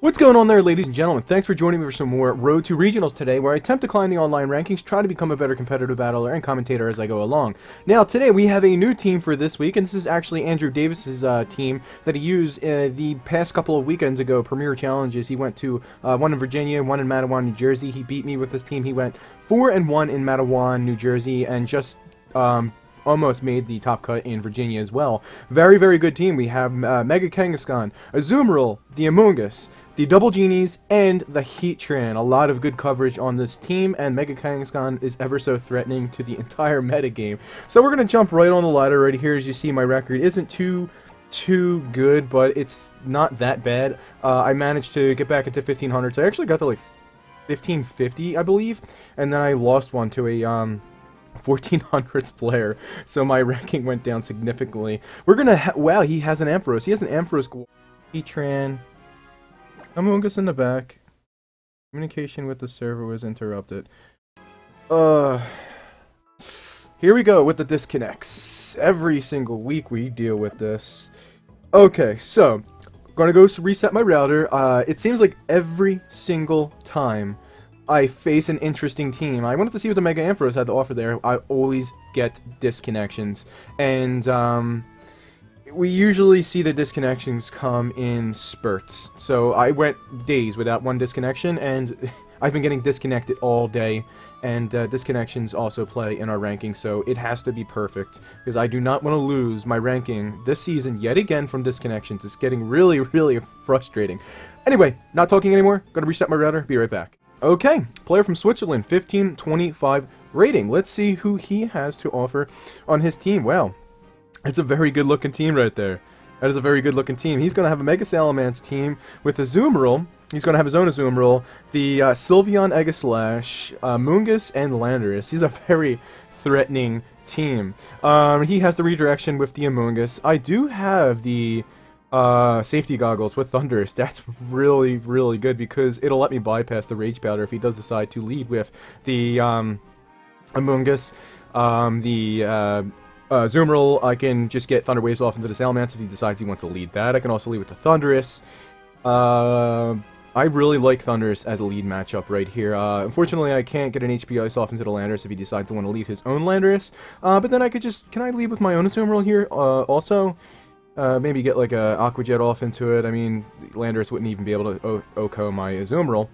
What's going on there, ladies and gentlemen? Thanks for joining me for some more Road to Regionals today, where I attempt to climb the online rankings, try to become a better competitive battler and commentator as I go along. Now, today we have a new team for this week, and this is actually Andrew Davis's team that he used the past couple of weekends ago, Premier Challenges. He went to one in Virginia, one in Matawan, New Jersey. He beat me with this team. He went 4-1 in Matawan, New Jersey, and just almost made the top cut in Virginia as well. Very, very good team. We have Mega Kangaskhan, Azumarill, the Among Us, the Double Genies, and the Heatran. A lot of good coverage on this team, and Mega Kangaskhan is ever so threatening to the entire metagame. So we're going to jump right on the ladder right here. As you see, my record isn't too good, but it's not that bad. I managed to get back into 1500s. I actually got to like 1550, I believe, and then I lost one to a 1400s player, so my ranking went down significantly. We're gonna wow, he has an Ampharos. He has an Ampharos. Heatran. Among Us in the back. Communication with the server was interrupted. Here we go with the disconnects. Every single week we deal with this. Okay, so gonna go reset my router. It seems like every single time I face an interesting team, I wanted to see what the Mega Ampharos had to offer there. I always get disconnections, and we usually see the disconnections come in spurts. So I went days without one disconnection, and I've been getting disconnected all day, and disconnections also play in our ranking, so it has to be perfect, because I do not want to lose my ranking this season yet again from disconnections. It's getting really, really frustrating. Anyway, not talking anymore, gonna reset my router, be right back. Okay, player from Switzerland, 1525 rating. Let's see who he has to offer on his team. Wow, it's a very good looking team right there. That is a very good looking team. He's going to have a Mega Salamence team with Azumarill. He's going to have his own Azumarill, the Sylveon, Aegislash, Mungus, and Landorus. He's a very threatening team. He has the redirection with the Among Us. I do have the safety goggles with Thunderous. That's really, really good because it'll let me bypass the Rage Powder if he does decide to lead with the Among Us. Azumarill, I can just get Thunder Waves off into the Salamence if he decides he wants to lead that. I can also lead with the Thunderous. I really like Thunderous as a lead matchup right here. Unfortunately, I can't get an HP Ice off into the Landorus if he decides to want to lead his own Landorus. But then I could just... Can I lead with my own Azumarill here also? Maybe get like a Aqua Jet off into it. I mean, Landorus wouldn't even be able to OHKO my Azumarill.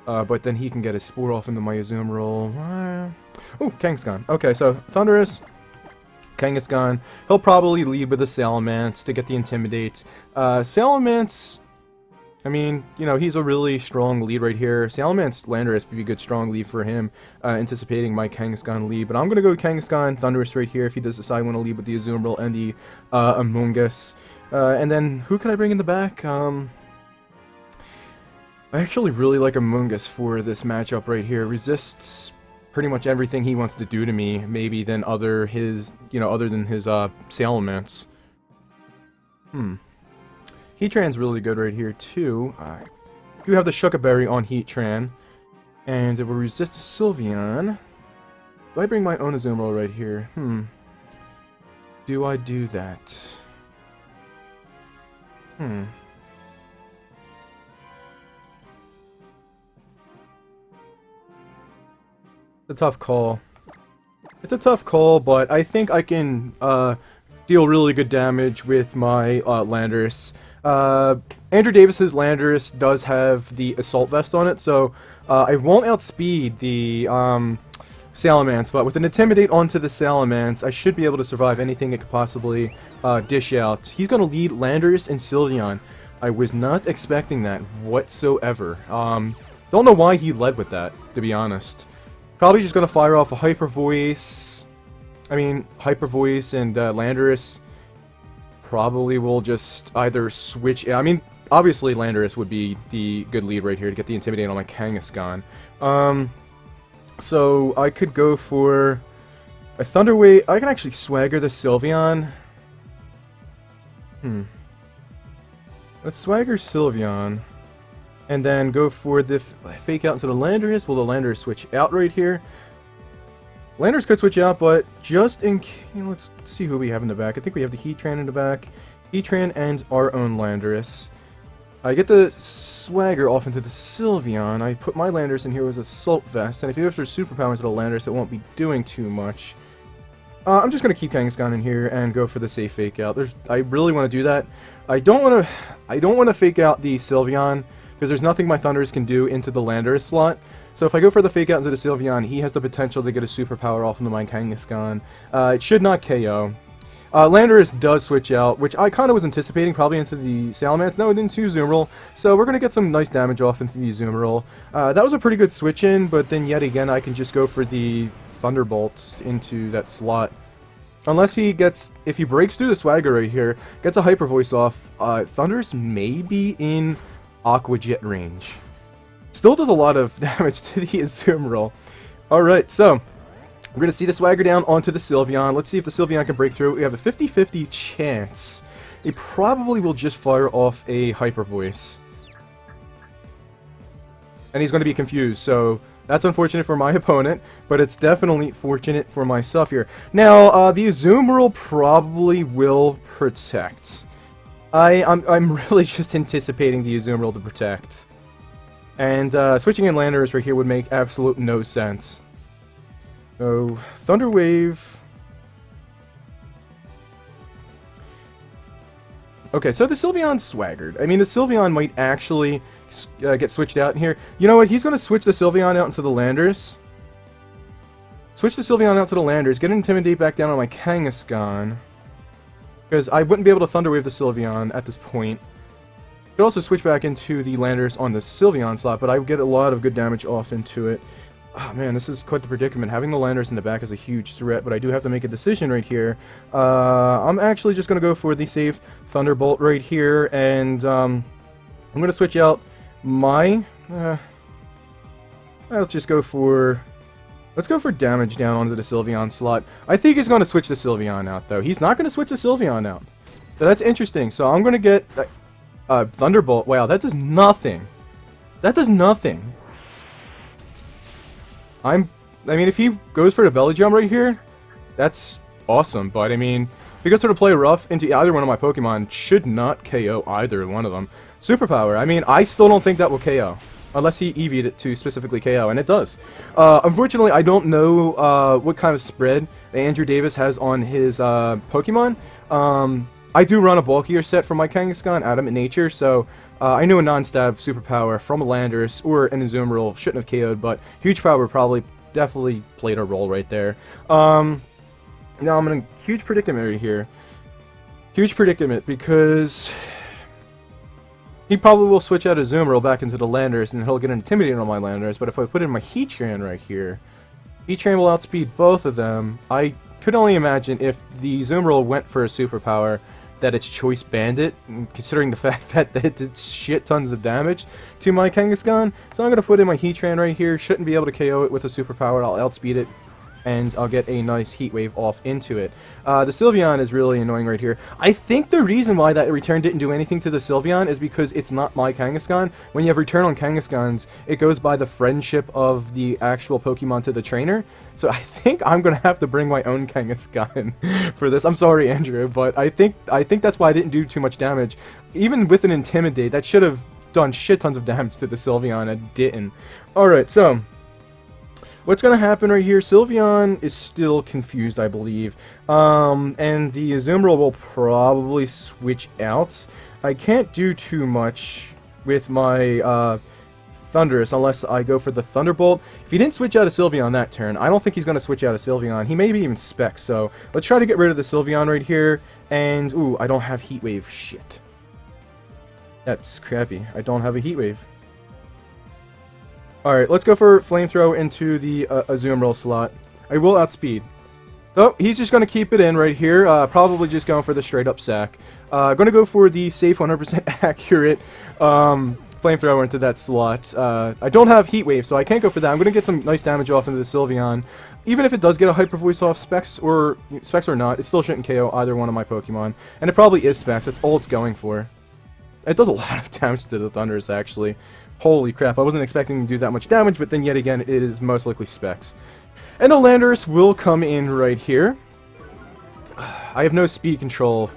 But then he can get his Spore off into my Azumarill. Oh, Kangaskhan. Okay, so Thunderous, Kangaskhan. He'll probably lead with a Salamence to get the Intimidate. Salamence, I mean, you know, he's a really strong lead right here. Salamence, Landorus would be a good strong lead for him, anticipating my Kangaskhan lead. But I'm going to go with Kangaskhan, Thunderous right here if he does decide I want to lead with the Azumarill and the Among Us. And then, who can I bring in the back? I actually really like Among Us for this matchup right here. Resists pretty much everything he wants to do to me, maybe than other than his Salamence. Heatran's really good right here too. I do have the Shuckaberry on Heatran, and it will resist Sylveon. Do I bring my own Azumarill right here? Do I do that? It's a tough call. It's a tough call, but I think I can deal really good damage with my Landorus. Andrew Davis's Landorus does have the Assault Vest on it, so I won't outspeed the Salamence, but with an Intimidate onto the Salamence, I should be able to survive anything it could possibly dish out. He's going to lead Landorus and Sylveon. I was not expecting that whatsoever. Don't know why he led with that, to be honest. Probably just going to fire off a Hyper Voice. I mean, Hyper Voice and Landorus probably will just either switch... I mean, obviously Landorus would be the good lead right here to get the Intimidate on my Kangaskhan. So I could go for a Thunder Wave. I can actually Swagger the Sylveon. Let's Swagger Sylveon. And then go for the Fake Out into the Landorus. Will the Landorus switch out right here? Landorus could switch out, but just in case... let's see who we have in the back. I think we have the Heatran in the back. Heatran and our own Landorus. I get the Swagger off into the Sylveon. I put my Landorus in here with Assault Vest, and if he goes for Superpower into the Landorus, it won't be doing too much. I'm just gonna keep Kangaskhan in here and go for the safe fake out. I really want to do that. I don't want to fake out the Sylveon because there's nothing my Thundurus can do into the Landorus slot. So if I go for the fake out into the Sylveon, he has the potential to get a superpower off into my Kangaskhan. It should not KO. Landorus does switch out, which I kind of was anticipating, probably into the Salamence. No, it didn't to Azumarill, so we're going to get some nice damage off into the Azumarill. That was a pretty good switch in, but then yet again I can just go for the Thunderbolts into that slot. Unless he gets, if he breaks through the Swagger right here, gets a Hyper Voice off, Thundurus may be in Aqua Jet range. Still does a lot of damage to the Azumarill. Alright, so we're going to see the Swagger down onto the Sylveon. Let's see if the Sylveon can break through. We have a 50-50 chance. He probably will just fire off a Hyper Voice. And he's going to be confused, so that's unfortunate for my opponent, but it's definitely fortunate for myself here. Now, the Azumarill probably will protect. I'm really just anticipating the Azumarill to protect. And switching in Landorus right here would make absolute no sense. So, Thunder Wave. Okay, so the Sylveon swaggered. I mean, the Sylveon might actually get switched out in here. You know what? He's going to switch the Sylveon out into the Landorus. Switch the Sylveon out to the Landorus. Get Intimidate back down on my Kangaskhan. Because I wouldn't be able to Thunder Wave the Sylveon at this point. Could also switch back into the Landorus on the Sylveon slot, but I would get a lot of good damage off into it. Oh man, this is quite the predicament. Having the Landorus in the back is a huge threat, but I do have to make a decision right here. I'm actually just going to go for the safe Thunderbolt right here, and I'm going to switch out my... let's just go for... Let's go for damage down onto the Sylveon slot. I think he's going to switch the Sylveon out, though. He's not going to switch the Sylveon out. So that's interesting. So I'm going to get... Thunderbolt. Wow, that does nothing. That does nothing. I mean, if he goes for the belly jump right here, that's awesome. But, I mean, if he goes for the play rough into either one of my Pokemon, should not KO either one of them. Superpower. I mean, I still don't think that will KO. Unless he EV'd it to specifically KO, and it does. Unfortunately, I don't know what kind of spread Andrew Davis has on his Pokemon. I do run a bulkier set for my Kangaskhan, Adamant Nature, so I knew a non-stab superpower from a Landorus or an Azumarill shouldn't have KO'd, but Huge Power probably definitely played a role right there. Now I'm in a huge predicament right here. Huge predicament because he probably will switch out Azumarill back into the Landorus and he'll get intimidated on my Landorus, but if I put in my Heatran right here, Heatran will outspeed both of them. I could only imagine if the Azumarill went for a superpower that it's Choice Bandit, considering the fact that it did shit tons of damage to my Kangaskhan. So I'm going to put in my Heatran right here. Shouldn't be able to KO it with a superpower. I'll outspeed it, and I'll get a nice Heat Wave off into it. The Sylveon is really annoying right here. I think the reason why that return didn't do anything to the Sylveon is because it's not my Kangaskhan. When you have return on Kangaskhan's, it goes by the friendship of the actual Pokemon to the trainer. So I think I'm going to have to bring my own Kangaskhan for this. I'm sorry, Andrew, but I think that's why I didn't do too much damage. Even with an Intimidate, that should have done shit tons of damage to the Sylveon. It didn't. Alright, so what's going to happen right here, Sylveon is still confused, I believe. And the Azumarill will probably switch out. I can't do too much with my Thundurus unless I go for the Thunderbolt. If he didn't switch out a Sylveon that turn, I don't think he's going to switch out a Sylveon. He maybe even Specs, so let's try to get rid of the Sylveon right here. And, ooh, I don't have Heat Wave. Shit. That's crappy. I don't have a Heat Wave. Alright, let's go for Flamethrower into the Azumarill slot. I will outspeed. Oh, he's just going to keep it in right here. Probably just going for the straight up sack. Going to go for the safe 100% accurate Flamethrower into that slot. I don't have Heat Wave, so I can't go for that. I'm going to get some nice damage off into the Sylveon. Even if it does get a Hyper Voice off Specs or not, it still shouldn't KO either one of my Pokemon. And it probably is Specs. That's all it's going for. It does a lot of damage to the Thundurus, actually. Holy crap, I wasn't expecting to do that much damage, but then yet again, it is most likely Specs. And the Landorus will come in right here. I have no speed control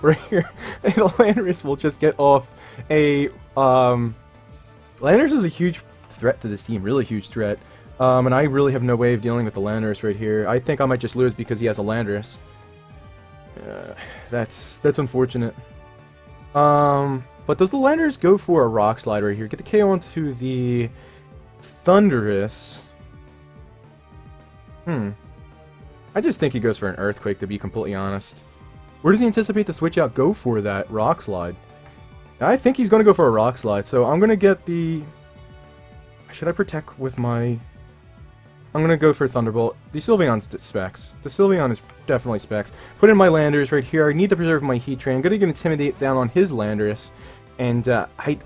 right here. And Landorus will just get off a, Landorus is a huge threat to this team, really huge threat. And I really have no way of dealing with the Landorus right here. I think I might just lose because he has a Landorus. That's unfortunate. But does the Landorus go for a Rock Slide right here? Get the KO onto the Thunderous. I just think he goes for an Earthquake, to be completely honest. Where does he anticipate the switch out go for that Rock Slide? I think he's going to go for a Rock Slide, so I'm going to get the... Should I protect with my... I'm going to go for Thunderbolt. The Sylveon's specs. The Sylveon is definitely specs. Put in my Landorus right here. I need to preserve my Heatran. I'm going to get Intimidate down on his Landorus. And I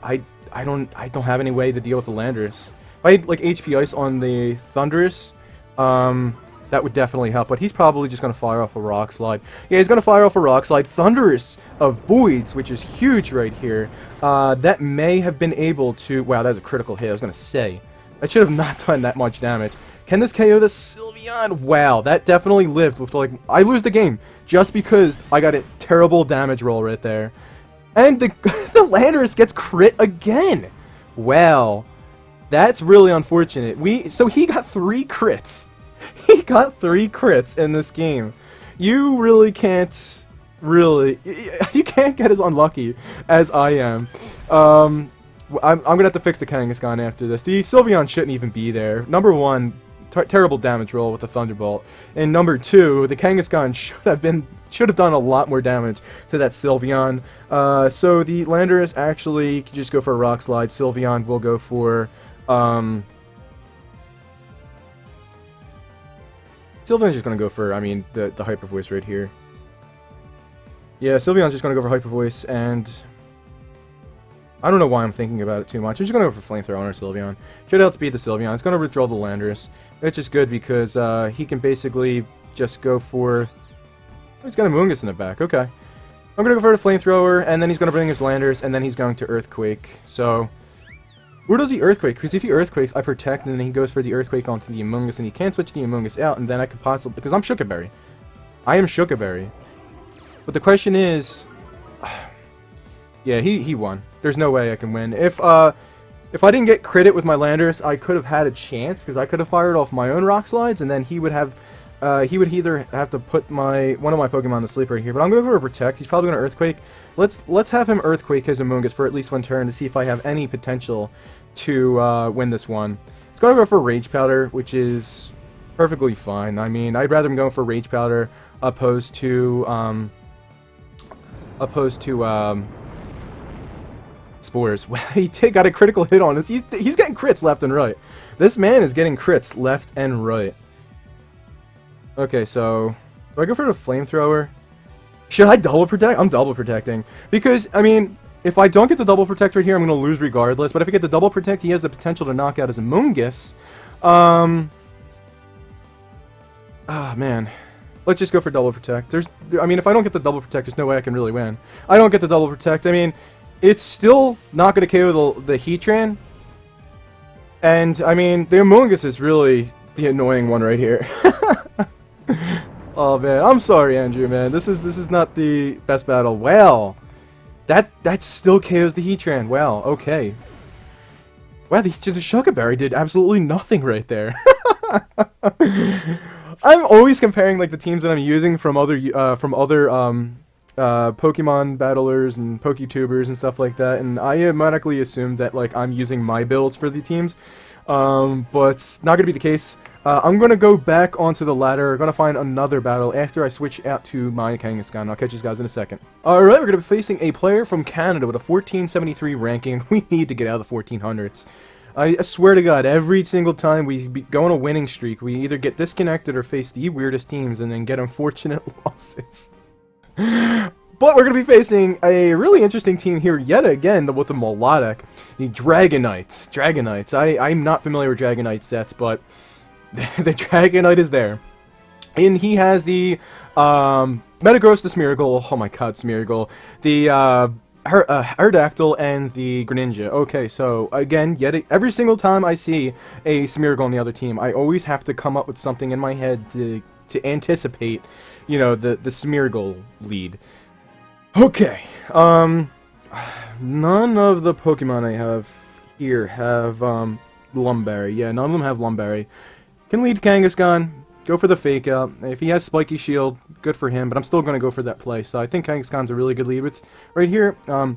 don't have any way to deal with the Landorus. If I had like HP Ice on the Thunderous, that would definitely help, but he's probably just going to fire off a Rock Slide. Yeah, he's going to fire off a Rock Slide. Thunderous avoids, which is huge right here. That may have been able to... Wow, that was a critical hit, I was going to say. That should have not done that much damage. Can this KO the Sylveon? Wow, that definitely lived with, like... I lose the game just because I got a terrible damage roll right there. And the Landorus gets crit again! Wow. That's really unfortunate. So he got 3 crits. He got 3 crits in this game. You really can't... You can't get as unlucky as I am. I'm gonna have to fix the Kangaskhan after this. The Sylveon shouldn't even be there. Number 1, terrible damage roll with the Thunderbolt. And number 2, the Kangaskhan should have done a lot more damage to that Sylveon. So the Landorus actually can just go for a Rock Slide. Sylveon will go for... Sylveon's just gonna go for, I mean, the Hyper Voice right here. Yeah, Sylveon's just gonna go for Hyper Voice, and... I don't know why I'm thinking about it too much. I'm just gonna go for Flamethrower on our Sylveon. Should outspeed the Sylveon. It's gonna withdraw the Landorus, which is good because he can basically just go for... Oh, he's got a Moongus in the back, okay. I'm gonna go for the Flamethrower, and then he's gonna bring his Landorus, and then he's going to Earthquake, so... Where does he Earthquake? Because if he Earthquakes, I protect, and then he goes for the Earthquake onto the Amoonguss, and he can't switch the Amoonguss out, and then I could possibly... Because I'm Shukaberry. I am Shukaberry. But the question is... Yeah, he won. There's no way I can win. If I didn't get credit with my Landorus, I could have had a chance, because I could have fired off my own Rock Slides, and then he would have... he would either have to put one of my Pokemon to sleep right here, but I'm going to go for a Protect. He's probably going to Earthquake. Let's have him Earthquake his Amoonguss for at least 1 turn to see if I have any potential to win this one. He's going to go for Rage Powder, which is perfectly fine. I mean, I'd rather him go for Rage Powder opposed to Spores. Well, he got a critical hit on us. He's getting crits left and right. This man is getting crits left and right. Okay, so do I go for the Flamethrower? Should I double protect? I'm double protecting. Because, I mean, if I don't get the double protect right here, I'm going to lose regardless. But if I get the double protect, he has the potential to knock out his Amoonguss. Man. Let's just go for double protect. I mean, if I don't get the double protect, there's no way I can really win. I don't get the double protect. I mean, it's still not going to KO the Heatran. And, I mean, the Amoonguss is really the annoying one right here. Oh man, I'm sorry, Andrew, man. This is not the best battle. Well, that still KOs the Heatran. Wow, okay. Wow, the Shukaberry did absolutely nothing right there. I'm always comparing like the teams that I'm using from other Pokemon battlers and Poketubers and stuff like that, and I automatically assume that like I'm using my builds for the teams, but it's not gonna be the case. I'm going to go back onto the ladder. I'm going to find another battle after I switch out to my Kangaskhan. I'll catch you guys in a second. Alright, we're going to be facing a player from Canada with a 1473 ranking. We need to get out of the 1400s. I swear to God, every single time we go on a winning streak, we either get disconnected or face the weirdest teams and then get unfortunate losses. But we're going to be facing a really interesting team here yet again with the Melodic. The Dragonites. I'm not familiar with Dragonite sets, but... the Dragonite is there. And he has the Metagross, the Smeargle, oh my god, Smeargle, the Aerodactyl, and the Greninja. Okay, so again, every single time I see a Smeargle on the other team, I always have to come up with something in my head to anticipate, you know, the Smeargle lead. Okay. None of the Pokemon I have here have Lumberry. Yeah, none of them have Lumberry. Can lead Kangaskhan. Go for the fake out. If he has Spiky Shield, good for him. But I'm still going to go for that play. So I think Kangaskhan's a really good lead with right here. I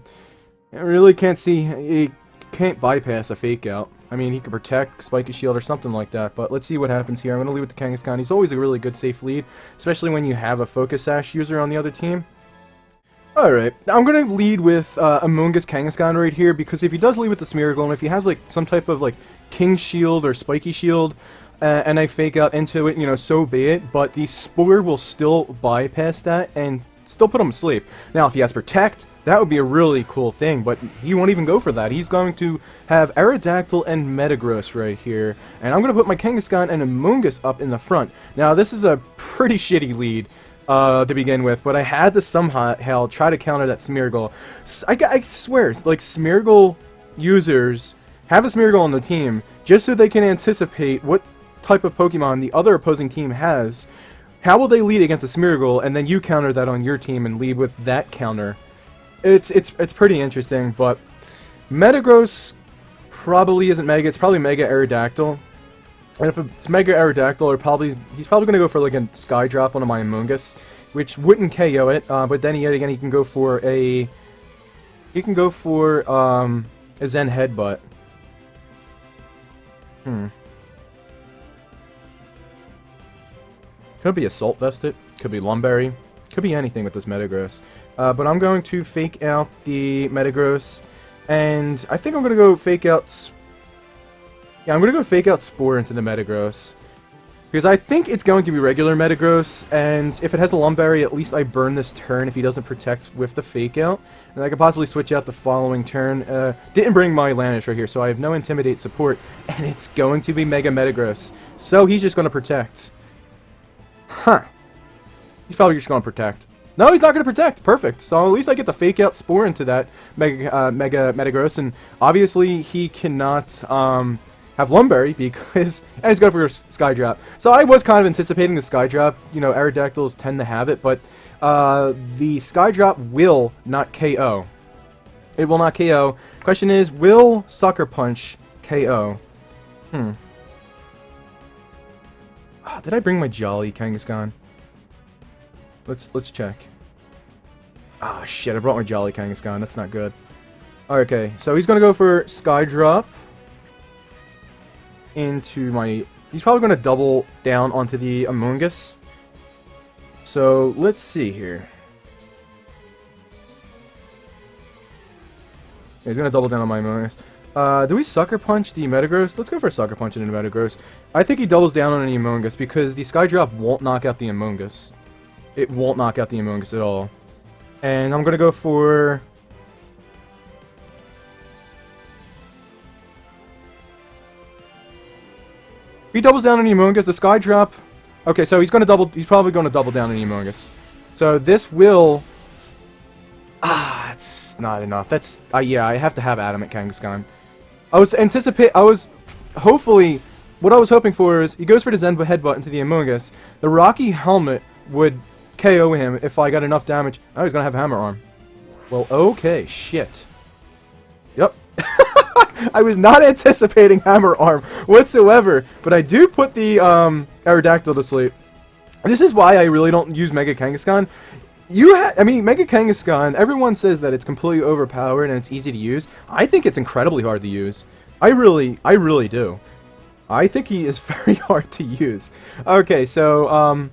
really can't see. He can't bypass a fake out. I mean, he could protect Spiky Shield or something like that. But let's see what happens here. I'm going to lead with the Kangaskhan. He's always a really good safe lead, especially when you have a Focus Sash user on the other team. Alright, I'm going to lead with Amoonguss Kangaskhan right here, because if he does lead with the Smeargle, and if he has like some type of like King Shield or Spiky Shield, and I fake out into it, you know, so be it, but the Spore will still bypass that and still put him to sleep. Now, if he has Protect, that would be a really cool thing, but he won't even go for that. He's going to have Aerodactyl and Metagross right here, and I'm going to put my Kangaskhan and Amoonguss up in the front. Now, this is a pretty shitty lead to begin with, but I had to somehow try to counter that Smeargle. I swear, like, Smeargle users have a Smeargle on the team just so they can anticipate what type of Pokemon the other opposing team has. How will they lead against a Smeargle, and then you counter that on your team and lead with that counter? It's pretty interesting, but Metagross probably isn't Mega. It's probably Mega Aerodactyl. And if it's Mega Aerodactyl, he's probably going to go for like a Sky Drop on my Amoonguss, which wouldn't KO it. But then yet again, he can go for a Zen Headbutt. Could be Assault Vested, could be Lumberry, could be anything with this Metagross. But I'm going to fake out the Metagross, and I think I'm going to go fake out. Yeah, I'm going to go fake out Spore into the Metagross, because I think it's going to be regular Metagross, and if it has a Lumberry, at least I burn this turn if he doesn't protect with the fake out, and I could possibly switch out the following turn. Didn't bring my Lanish right here, so I have no Intimidate support, and it's going to be Mega Metagross, so he's just going to protect. Huh. He's probably just going to protect. No, he's not going to protect. Perfect. So at least I get the fake out Spore into that Mega Metagross, and obviously he cannot have Lumberry because, and he's going for a Sky Drop. So I was kind of anticipating the Sky Drop. You know, Aerodactyls tend to have it, but the Sky Drop will not KO. It will not KO. Question is, will Sucker Punch KO? Did I bring my Jolly Kangaskhan? Let's check. Ah, shit, I brought my Jolly Kangaskhan. That's not good. Okay, so he's gonna go for Sky Drop into my... He's probably gonna double down onto the Amoonguss. So, let's see here. Yeah, he's gonna double down on my Amoonguss. Do we Sucker Punch the Metagross? Let's go for a Sucker Punch into the Metagross. I think he doubles down on the Amoonguss because the Sky Drop won't knock out the Amoonguss. It won't knock out the Amoonguss at all. And I'm gonna go for... If he doubles down on the Amoonguss, the Sky Drop... Okay, so he's probably gonna double down on the Amoonguss. So this will... it's not enough. That's... yeah, I have to have Adamant Kangaskhan. Hopefully, what I was hoping for is, he goes for the Zen Headbutt into the Amoonguss. The Rocky Helmet would KO him if I got enough damage. Oh, he's gonna have Hammer Arm. Well, okay, shit. Yep. I was not anticipating Hammer Arm whatsoever, but I do put the Aerodactyl to sleep. This is why I really don't use Mega Kangaskhan. I mean, Mega Kangaskhan, everyone says that it's completely overpowered and it's easy to use. I think it's incredibly hard to use. I really do. I think he is very hard to use. Okay, so,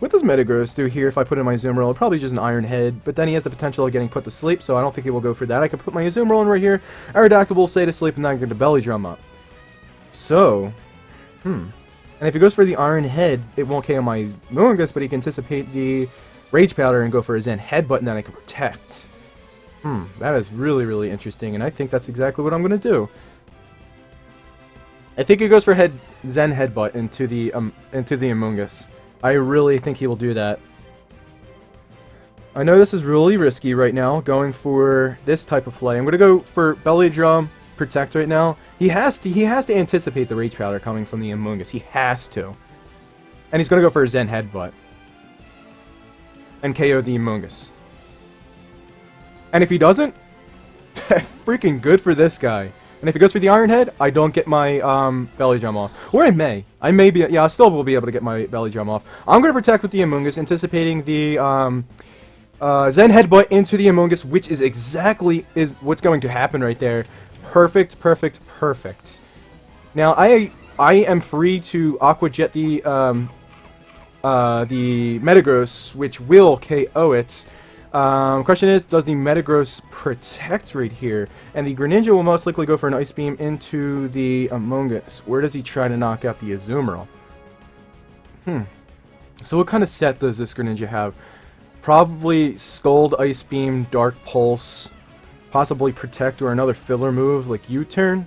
what does Metagross do here if I put in my Azumarill? Probably just an Iron Head, but then he has the potential of getting put to sleep, so I don't think he will go for that. I could put my Azumarill in right here, Aerodactyl will stay to sleep, and then I get the Belly Drum up. So, and if he goes for the Iron Head, it won't KO my Amoonguss, but he can anticipate the Rage Powder and go for a Zen Headbutt, and then I can protect. That is really, really interesting, and I think that's exactly what I'm going to do. I think he goes for Zen Headbutt into the Amoonguss. I really think he will do that. I know this is really risky right now, going for this type of play. I'm going to go for Belly Drum, Protect right now. He has to anticipate the Rage Powder coming from the Amoonguss. He has to. And he's going to go for a Zen Headbutt. And KO the Amoonguss. And if he doesn't, freaking good for this guy. And if he goes for the Iron Head, I don't get my belly drum off. Or I may. Yeah, I still will be able to get my belly drum off. I'm going to protect with the Amoonguss, anticipating the Zen Headbutt into the Amoonguss, which is exactly what's going to happen right there. Perfect, perfect, perfect. Now, I am free to Aqua Jet the Metagross, which will KO it. Question is, does the Metagross protect right here? And the Greninja will most likely go for an Ice Beam into the Amoonguss. Where does he try to knock out the Azumarill? So what kind of set does this Greninja have? Probably Scald, Ice Beam, Dark Pulse, possibly Protect or another filler move like U-Turn.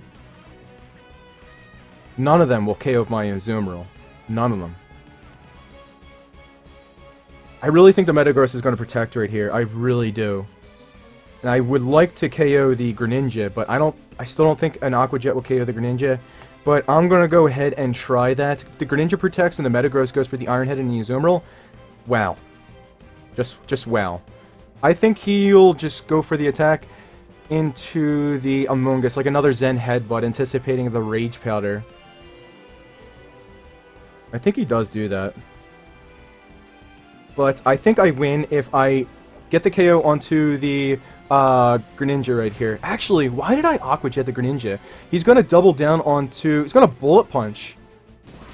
None of them will KO my Azumarill. None of them. I really think the Metagross is going to protect right here. I really do. And I would like to KO the Greninja, but I still don't think an Aqua Jet will KO the Greninja. But I'm going to go ahead and try that. If the Greninja protects and the Metagross goes for the Iron Head and the Azumarill, wow. Just wow. I think he'll just go for the attack into the Amoonguss, like another Zen Headbutt, anticipating the Rage Powder. I think he does do that. But I think I win if I get the KO onto the Greninja right here. Actually, why did I Aqua Jet the Greninja? He's going to double down onto... He's going to Bullet Punch.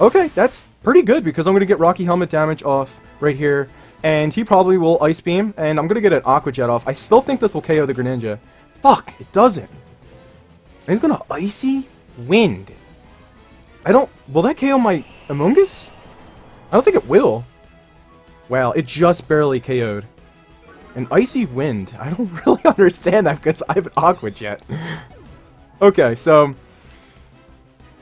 Okay, that's pretty good because I'm going to get Rocky Helmet damage off right here. And he probably will Ice Beam, and I'm going to get an Aqua Jet off. I still think this will KO the Greninja. Fuck, it doesn't. And he's going to Icy Wind. Will that KO my Amoonguss? I don't think it will. Wow, it just barely KO'd. An Icy Wind. I don't really understand that because I have an Aqua Jet. Okay, so...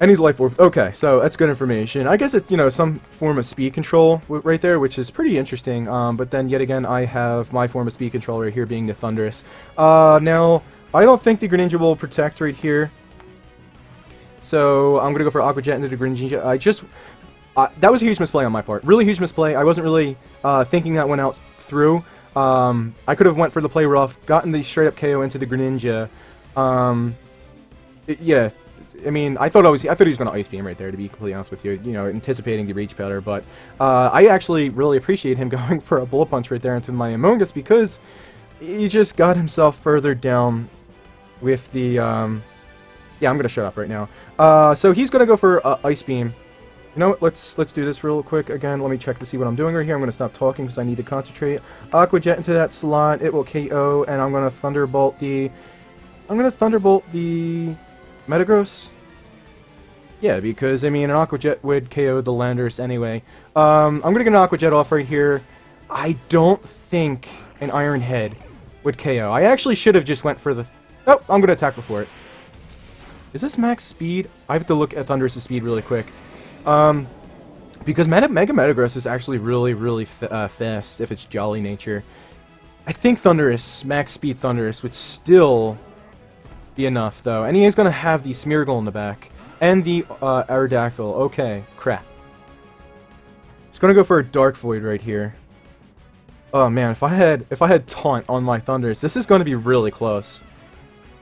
And he's Life Orb. Okay, so that's good information. I guess it's, some form of speed control right there, which is pretty interesting. But then, yet again, I have my form of speed control right here being the Thundurus. Now, I don't think the Greninja will protect right here. So, I'm going to go for Aqua Jet into the Greninja. That was a huge misplay on my part. Really huge misplay. I wasn't really thinking that one out through. I could have went for the play rough, gotten the straight up KO into the Greninja. Yeah, I mean, I thought he was going to Ice Beam right there, to be completely honest with you. Anticipating the Rage Powder, but I actually really appreciate him going for a Bullet Punch right there into my Amoonguss because he just got himself further down with the. Yeah, I'm gonna shut up right now. So he's gonna go for Ice Beam. You know what, let's do this real quick again. Let me check to see what I'm doing right here. I'm going to stop talking because I need to concentrate. Aqua Jet into that slot. It will KO, and I'm going to Thunderbolt the... Metagross? Yeah, because, I mean, an Aqua Jet would KO the Landorus anyway. I'm going to get an Aqua Jet off right here. I don't think an Iron Head would KO. I actually should have just went for the... Oh, I'm going to attack before it. Is this max speed? I have to look at Thundurus' speed really quick. Because Mega Metagross is actually really fast if it's Jolly Nature. I think Thundurus, max speed Thundurus, would still be enough, though. And he is going to have the Smeargle in the back. And the Aerodactyl. Okay, crap. He's going to go for a Dark Void right here. Oh man, if I had Taunt on my Thundurus, this is going to be really close.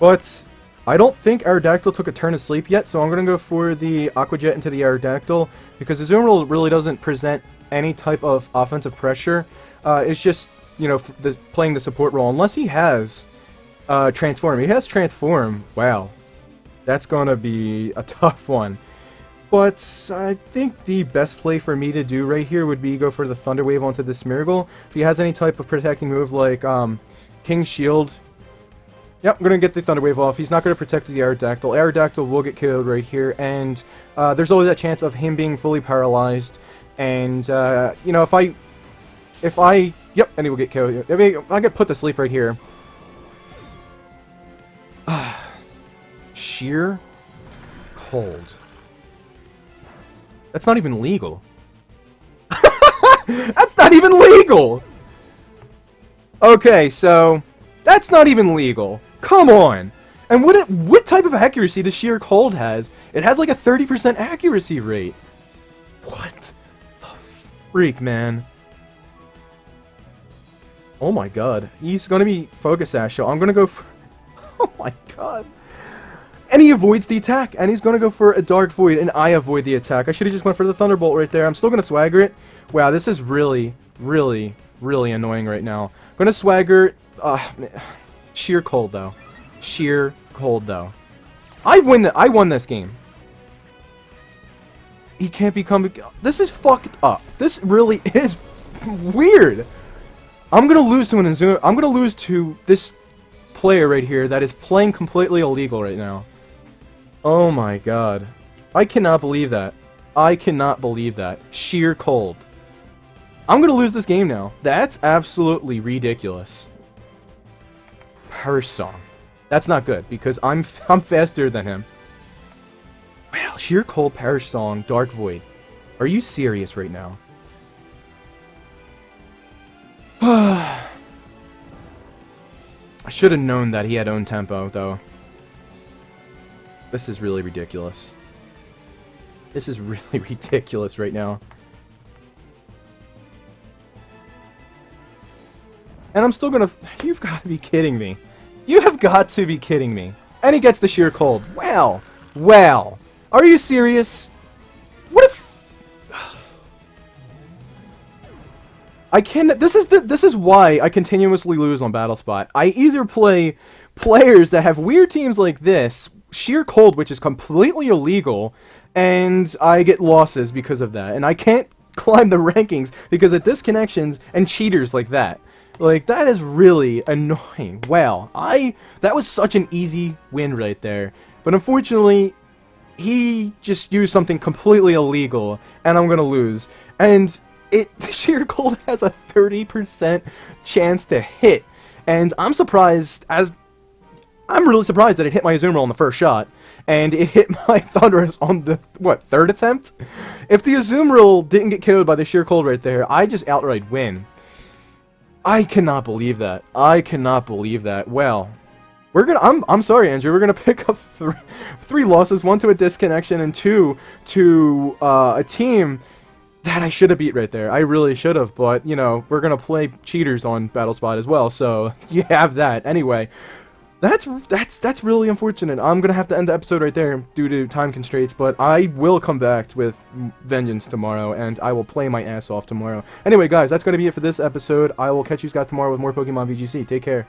But I don't think Aerodactyl took a turn of sleep yet, so I'm going to go for the Aqua Jet into the Aerodactyl, because Azumarill really doesn't present any type of offensive pressure. It's just, playing the support role, unless he has Transform. He has Transform. Wow. That's going to be a tough one. But I think the best play for me to do right here would be go for the Thunder Wave onto the Smeargle. If he has any type of protecting move like King's Shield... Yep, I'm going to get the Thunder Wave off. He's not going to protect the Aerodactyl. Aerodactyl will get killed right here, and there's always that chance of him being fully paralyzed. And, if I... Yep, and he will get killed. I mean, I get put to sleep right here. Sheer cold. That's not even legal. That's not even legal! Okay, so... That's not even legal. Come on! And what type of accuracy does Sheer Cold has? It has like a 30% accuracy rate. What the freak, man? Oh my god. He's gonna be Focus Sash, so I'm gonna go for... Oh my god. And he avoids the attack, and he's gonna go for a Dark Void, and I avoid the attack. I should've just went for the Thunderbolt right there. I'm still gonna Swagger it. Wow, this is really, really, really annoying right now. I'm gonna Swagger... sheer cold, though. Sheer cold, though. I won this game. He can't become... This is fucked up. This really is weird. I'm gonna lose to an Azum. I'm gonna lose to this player right here that is playing completely illegal right now. Oh my god. I cannot believe that. I cannot believe that. Sheer cold. I'm gonna lose this game now. That's absolutely ridiculous. Purse Song. That's not good because I'm faster than him. Wow, sheer cold, Perish Song, Dark Void. Are you serious right now? I should have known that he had own tempo, though. This is really ridiculous. This is really ridiculous right now. And I'm still gonna... You've got to be kidding me. You have got to be kidding me. And he gets the sheer cold. Wow. Wow. Are you serious? What if... I can... This is why I continuously lose on BattleSpot. I either play players that have weird teams like this, sheer cold, which is completely illegal, and I get losses because of that. And I can't climb the rankings because of disconnections and cheaters like that. Like, that is really annoying. Wow. That was such an easy win right there. But unfortunately, he just used something completely illegal, and I'm gonna lose. And sheer cold has a 30% chance to hit. And I'm really surprised that it hit my Azumarill on the first shot. And it hit my Thundurus on the, third attempt? If the Azumarill didn't get killed by the sheer cold right there, I just outright win. I cannot believe that. I cannot believe that. Well, I'm sorry, Andrew. We're gonna pick up three losses, one to a disconnection, and two to a team that I should have beat right there. I really should have, but you know, we're gonna play cheaters on BattleSpot as well, so you have that. Anyway, that's really unfortunate. I'm gonna have to end the episode right there due to time constraints, but I will come back with vengeance tomorrow, and I will play my ass off tomorrow. Anyway, guys, that's gonna be it for this episode. I will catch you guys tomorrow with more Pokemon VGC. Take care.